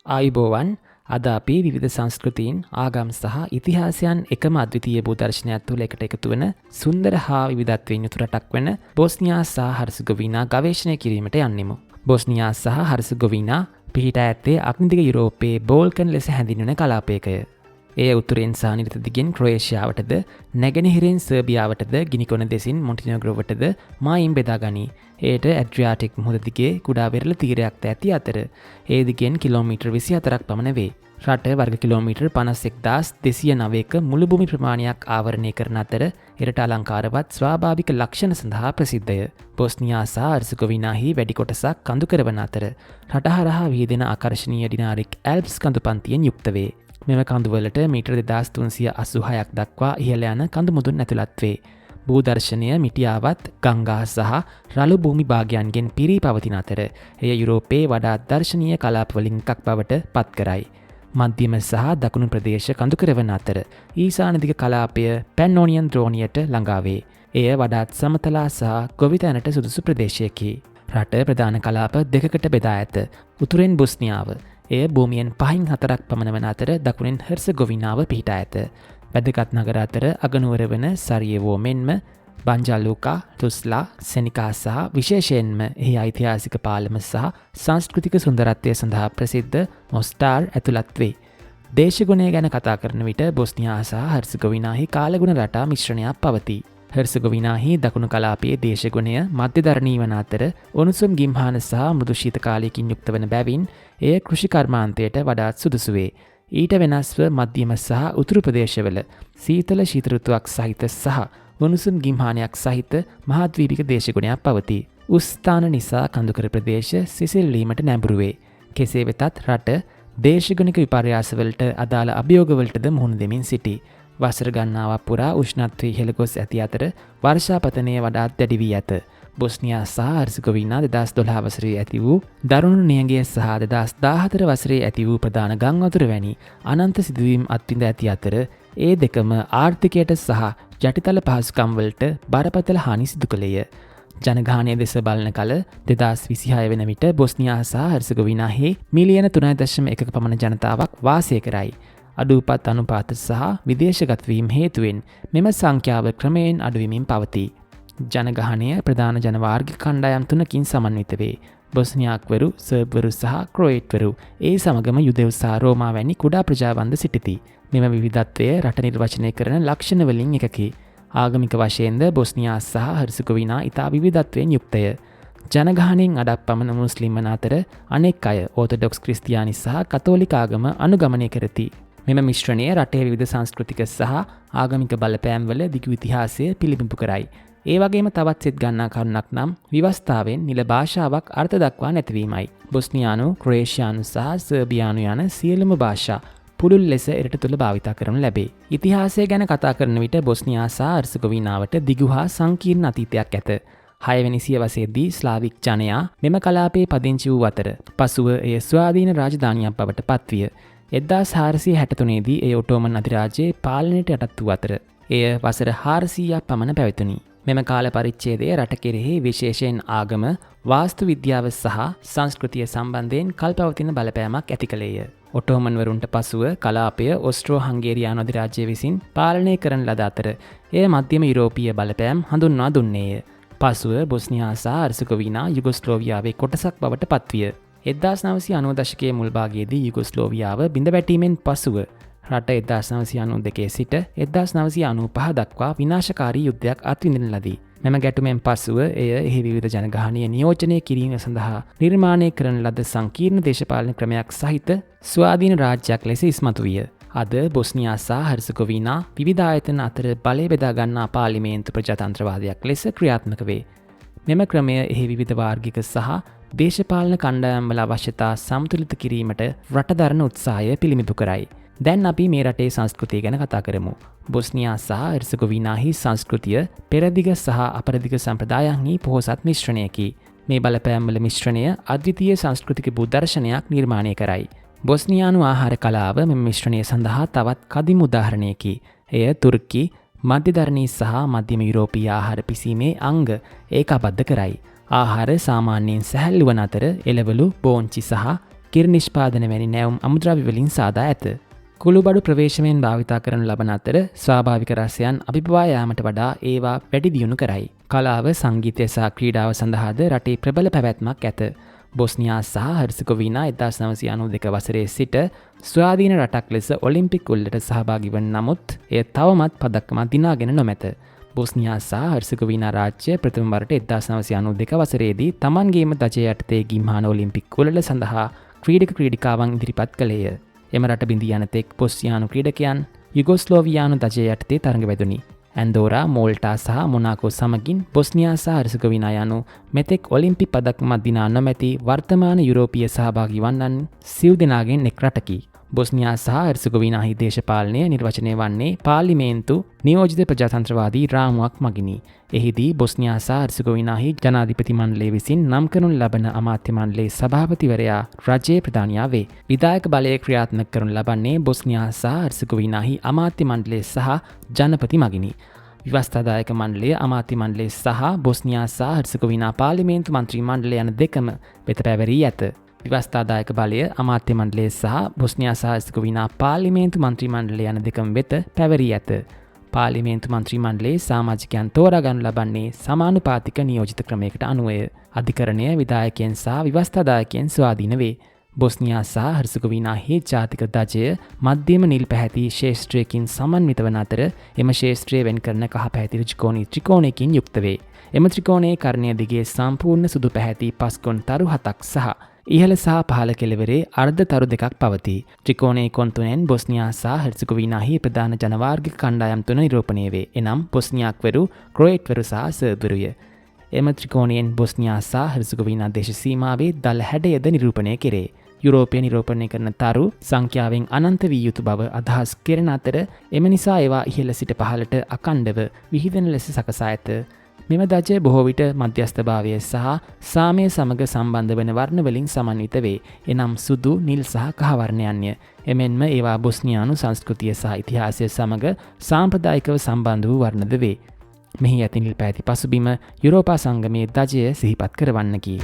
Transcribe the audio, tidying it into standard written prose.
ආයුබෝවන් අද අපි විවිධ සංස්කෘතීන් ආගම් සහ ඉතිහාසයන් එකම අද්විතීය භූදර්ශනයක් තුළ එකට එකතු වන සුන්දර හා විවිධත්වයෙන් යුතු රටක් වන බොස්නියා සහ හර්සගෝවිනා ගවේෂණය කිරීමට යන්නෙමු. බොස්නියා සහ හර්සගෝවිනා පිහිටා ඇත්තේ අග්නිදිග යුරෝපයේ බෝල්කන් ලෙස හැඳින්වෙන කලාපයකය. එය උතුරෙන් සහ නිරත දිගෙන් ක්‍රොයේෂියාවටද නැගෙනහිරෙන් සර්බියාවටද ගිනිකොන දෙසින් මොන්ටිනීග්‍රෝවටද මායිම් බෙදා ගනී. එයට ඇඩ්‍රියාටික් මුහුද දිගේ කුඩා වෙරළ තීරයක් ඇති අතර ඒ දිගෙන් කිලෝමීටර් 24ක් පමණ වේ. රට වර්ග කිලෝමීටර් 51209ක මුළු භූමි ප්‍රමාණයක් ආවරණය කරන අතර එරට අලංකාරවත් ස්වාභාවික ලක්ෂණ සඳහා ප්‍රසිද්ධය. බොස්නියා සහ හර්සගෝවිනාහි වැඩි කොටසක් කඳු කරවන අතර රට හරහා විහිදෙන ආකර්ශනීය ඩිනාරික් ඇල්ප්ස් කඳු පන්තියෙන් යුක්ත වේ. මෙම කඳුවලට මීටර් 2386ක් දක්වා ඉහළ යන කඳු මුදුන් ඇතුළත් වේ. භූදර්ශනය මිටියාවත් ගංගා සහ රළු භූමි භාගයන්ගෙන් පිරී පවතින අතර එය යුරෝපයේ වඩාත් දර්ශනීය කලාපවලින් එකක් බවට පත් කරයි. මධ්‍යම සහ දකුණු ප්‍රදේශ කඳු කරවන අතර ඊසානදිග කලාපය පැන්නෝනියන් ද්‍රෝණියට ළඟා වේ. එය වඩාත් සමතලා සහ ගොවිතැනට සුදුසු ප්‍රදේශයකි. රට ප්‍රධාන කලාප දෙකකට බෙදා ඇත. උතුරෙන් බොස්නියාව එය භූමියෙන් 5/4ක් පමණ වන අතර දකුණෙන් හර්සගෝවිනාව පිහිටා ඇත. වැදගත් නගර අතර අගනුවර වන සරියවෝ මෙන්ම බංජලූකා, තුස්ලා, සෙනිකා සහ විශේෂයෙන්ම එහි ඓතිහාසික පාලම සහ සංස්කෘතික සුන්දරත්වය සඳහා ප්‍රසිද්ධ මොස්ටාර් ඇතුළත් වේ. දේශගුණය ගැන කතා කරන විට බොස්නියා සහ හර්සගෝවිනාහි කාලගුණ රටා මිශ්‍රණයක් පවතී. හර්සගෝවිනාහි දකුණු කලාපයේ දේශගුණය මධ්‍යධරණී වන අතර උණුසුම් ගිම්හාන සහ මෘදු ශීත කාලයකින් යුක්ත වන බැවින් එය කෘෂි කර්මාන්තයට වඩාත් සුදුසු වේ. ඊට වෙනස්ව මධ්‍යම සහ උතුරු ප්‍රදේශවල සීතල ශීත ඍතුවක් සහිත සහ උණුසුම් ගිම්හානයක් සහිත මහද්වීපික දේශගුණයක් පවතී. උස් ස්ථාන නිසා කඳුකර ප්‍රදේශ සිසිල්වීමට නැඹුරු වේ. කෙසේ වෙතත් රට දේශගුණික විපර්යාසවලට අදාළ අභියෝගවලටද මුහුණ දෙමින් සිටී. වසර ගණනාවක් පුරා උෂ්ණත්වය ඉහළ ගොස් ඇති අතර වර්ෂාපතනය වඩාත් දැඩි වී ඇත. බොස්නියා සහ හර්සගෝවිනා 2012 වසරේ ඇති වූ දරුණු නියඟය සහ 2014 වසරේ ඇති වූ ප්‍රධාන ගම් වතුර වැනි අනන්ත සිදුවීම් අත්විඳ ඇති අතර ඒ දෙකම ආර්ථිකයට සහ යටිතල පහසුකම් වලට බරපතල හානි සිදු කළේය. ජනගහනය දෙස බලන කල 2026 වෙන විට බොස්නියා සහ හර්සගෝවිනාහි මිලියන 3.1 පමණ ජනතාවක් වාසය කරයි. අඩුපත් අනුපාත සහ විදේශගත වීම හේතුවෙන් මෙම සංඛ්‍යාව ක්‍රමයෙන් අඩුවෙමින් පවතී. ජනගහනය ප්‍රධාන ජනවාර්ගික කණ්ඩායම් තුනකින් සමන්විත වේ. බොස්නියාක්වරු, සර්බ්වරු සහ ක්‍රොයේට්වරු ඒ සමගම යුදෙව් සහ රෝමා වැනි කුඩා ප්‍රජාවන්ද සිටිති. මෙම විවිධත්වය රට නිර්වචනය කරන ලක්ෂණ වලින් එකකි. ආගමික වශයෙන්ද බොස්නියා සහ හර්සගෝවිනා ඉතා විවිධත්වයෙන් යුක්තය. ජනගහනයෙන් අඩක් පමණ මුස්ලිම් වන අතර අනෙක් අය ඕර්තොඩොක්ස් ක්‍රිස්තියානි සහ කතෝලික ආගම අනුගමනය කරති. මෙම මිශ්‍රණය රටේ විවිධ සංස්කෘතික සහ ආගමික බලපෑම්වල දිගු ඉතිහාසය පිළිබිඹු කරයි. ඒ වගේම තවත් සෙත් ගන්නා කරුණක් නම් විවස්ථාවෙන් නිල භාෂාවක් අර්ථ දක්වා නැතිවීමයි. බොස්නියානු, ක්‍රොයේෂියානු සහ සර්බියානු යන සියලුම භාෂා පුළුල් ලෙස එරට තුළ භාවිතා කරනු ලැබේ. ඉතිහාසය ගැන කතා කරන විට බොස්නියා සහ හර්සගෝවිනාවට දිගු හා සංකීර්ණ අතීතයක් ඇත. 6 වෙනි සියවසේදී ස්ලාවික් ජනයා මෙම කලාපයේ පදිංචි වූ අතර පසුව එය ස්වාධීන රාජධානියක් බවට පත්විය. 1463 දී එය ඔටෝමන් අධිරාජ්‍යයේ පාලනයට යටත් වූ අතර එය වසර 400ක් පමණ පැවතුණි. මෙම කාල පරිච්ඡේදය රට කෙරෙහි විශේෂයෙන් ආගම, වාස්තු විද්‍යාව සහ සංස්කෘතිය සම්බන්ධයෙන් කල්පවතින බලපෑමක් ඇති කළේය. ඔටෝමන්වරුන්ට පසුව කලාපය ඔස්ට්‍රෝ හංගේරියානු අධිරාජ්‍ය විසින් පාලනය කරන ලද අතර එය මධ්‍යම යුරෝපීය බලපෑම් හඳුන්වා දුන්නේය. පසුව බොස්නියා සහ හර්සගෝවිනා යුගොස්ලෝවියාවේ කොටසක් බවට පත්විය. 1990 දශකයේ මුල් භාගයේදී යුගොස්ලෝවියාව බිඳ වැටීමෙන් පසුව රට 1992 සිට 1995 දක්වා විනාශකාරී යුද්ධයක් අත්විඳින ලදී. මෙම ගැටුමෙන් පසුව එය එහි විවිධ ජනගහනය නියෝජනය කිරීම සඳහා නිර්මාණය කරන ලද සංකීර්ණ දේශපාලන ක්‍රමයක් සහිත ස්වාධීන රාජ්‍යයක් ලෙස ඉස්මතු විය. අද බොස්නියා සහ හර්සගෝවිනා විවිධ ආයතන අතර බලය බෙදා ගන්නා පාර්ලිමේන්තු ප්‍රජාතන්ත්‍රවාදයක් ලෙස ක්‍රියාත්මක වේ. මෙම ක්‍රමය එහි විවිධ වාර්ගික සහ දේශපාලන කණ්ඩායම්වල අවශ්‍යතා සමතුලිත කිරීමට රට දරන උත්සාහය පිළිබිඹු කරයි. දැන් අපි මේ රටේ සංස්කෘතිය ගැන කතා කරමු. බොස්නියා සහ හර්සගෝවිනාහි සංස්කෘතිය පෙරදිග සහ අපරදිග සම්ප්‍රදායන්හි පොහොසත් මිශ්‍රණයකි. මේ බලපෑම්වල මිශ්‍රණය අද්විතීය සංස්කෘතික භූදර්ශනයක් නිර්මාණය කරයි. බොස්නියානු ආහාර කලාව මෙම මිශ්‍රණය සඳහා තවත් කදිම උදාහරණයකි. එය තුර්කි, මධ්‍යධරණී සහ මධ්‍යම යුරෝපීය ආහාර පිසීමේ අංග ඒකාබද්ධ කරයි. ආහාර සාමාන්‍යයෙන් සැහැල්ලු වන අතර එළවලු, බෝංචි සහ කිරි නිෂ්පාදන වැනි නැවුම් අමුද්‍රව්‍ය වලින් සාදා ඇත. කුළුබඩු ප්‍රවේශමයෙන් භාවිතා කරනු ලබන අතර ස්වාභාවික රසයන් අභිබවා යාමට වඩා ඒවා වැඩි දියුණු කරයි. කලාව, සංගීතය සහ ක්‍රීඩාව සඳහාද රටේ ප්‍රබල පැවැත්මක් ඇත. බොස්නියා සහ හර්සෙගෝවිනා 1992 වසරේ සිට ස්වාධීන රටක් ලෙස ඔලිම්පික් උළෙලට සහභාගී වන නමුත් එය තවමත් පදක්කමක් දිනාගෙන නොමැත. බොස්නියා සහ හර්සෙගෝවිනා රාජ්‍ය ප්‍රථම වරට 1992 වසරේදී තමන්ගේම දජය යටතේ ගිම්හාන ඔලිම්පික් උළෙල සඳහා ක්‍රීඩක ක්‍රීඩිකාවන් ඉදිරිපත් කළේය. එම රට බිඳී යන තෙක් බොස්නියානු ක්‍රීඩකයන් යුගොස්ලෝවියානු දජය යටතේ තරඟ වැදුණි. ඇන්දෝරා, මෝල්ටා සහ මොනාකෝ සමගින් බොස්නියා සහ හර්සෙගෝවිනා යනු මෙතෙක් ඔලිම්පික් පදක්කමක් දිනා නොමැති වර්තමාන යුරෝපීය සහභාගී වන්නන් සිව් දෙනාගෙන් එක් රටකි. බොස්නියා සහ හර්සෙගෝවිනාහි දේශපාලනය නිර්වචනය වන්නේ පාර්ලිමේන්තු නියෝජිත ප්‍රජාතන්ත්‍රවාදී රාමුවක් මගිනි. එහිදී බොස්නියා සහ හර්සෙගෝවිනාහි ජනාධිපති මණ්ඩලය විසින් නම් කරනු ලබන අමාත්‍ය මණ්ඩලයේ සභාපතිවරයා රජයේ ප්‍රධානියා වේ. විධායක බලය ක්‍රියාත්මක කරනු ලබන්නේ බොස්නියා සහ හර්සෙගෝවිනාහි අමාත්‍ය මණ්ඩලය සහ ජනපති මගිනි. ව්‍යවස්ථාදායක මණ්ඩලය, අමාත්‍ය මණ්ඩලය සහ බොස්නියා සහ හර්සෙගෝවිනා පාර්ලිමේන්තු මන්ත්‍රී මණ්ඩලය යන දෙකම වෙත පැවරී ඇත. ව්‍යවස්ථාදායක බලය අමාත්‍ය මණ්ඩලය සහ බොස්නියා සහ හර්සෙගෝවිනා පාර්ලිමේන්තු මන්ත්‍රී මණ්ඩලය යන දෙකම වෙත පැවරී ඇත. පාර්ලිමේන්තු මන්ත්‍රී මණ්ඩලයේ සමාජිකයන් තෝරා ගනු ලබන්නේ සමානුපාතික නියෝජිත ක්‍රමයකට අනුවය. අධිකරණය විධායකයන් සහ ව්‍යවස්ථාදායකයන් ස්වාධීන වේ. බොස්නියා සහ හර්සෙගෝවිනාහි ජාතික දජය මධ්‍යම නිල් පැහැති ශේෂ්ත්‍රයකින් සමන්විත වන අතර එම ශේෂ්ත්‍රය වෙන් කරන කහ පැහැති ත්‍රිකෝණී ත්‍රිකෝණයකින් යුක්ත වේ. එම ත්‍රිකෝණයේ කර්ණය දිගේ සම්පූර්ණ සුදු පැහැති පස්කොන් තරු 7ක් සහ ඉහළ සහ පහළ කෙළවරේ අර්ධ තරු 2ක් පවතී. ත්‍රිකෝණයේ කොන් තුනෙන් බොස්නියා සහ හර්සෙගෝවිනාහි ප්‍රධාන ජනවාර්ගික කණ්ඩායම් තුන නිරූපණය වේ. එනම් බොස්නියාක්වරු, ක්‍රොයට්වරු සහ සර්බරුය. එම ත්‍රිකෝණයෙන් බොස්නියා සහ හර්සෙගෝවිනා දේශ සීමාවේ දළ හැඩයද නිරූපණය කෙරේ. යුරෝපය නිරූපණය කරන තරු සංඛ්‍යාවෙන් අනන්ත වී යුතු බව අදහස් කෙරෙන අතර එම නිසා ඒවා ඉහළ සිට පහළට අකණ්ඩව විහිදෙන ලෙස සකසා ඇත. මෙම දජය බොහෝ විට මධ්‍යස්ථභාවය සහ සාමය සමග සම්බන්ධ වන වර්ණ වලින් සමන්විත වේ. එනම් සුදු, නිල් සහ කහ වර්ණයන්ය. එමෙන්ම ඒවා බොස්නියානු සංස්කෘතිය සහ ඉතිහාසය සමග සාම්ප්‍රදායිකව සම්බන්ධ වූ වර්ණද වේ. මෙහි ඇති නිල් පැහැති පසුබිම යුරෝපා සංගමයේ දජය සිහිපත් කරවන්නකි.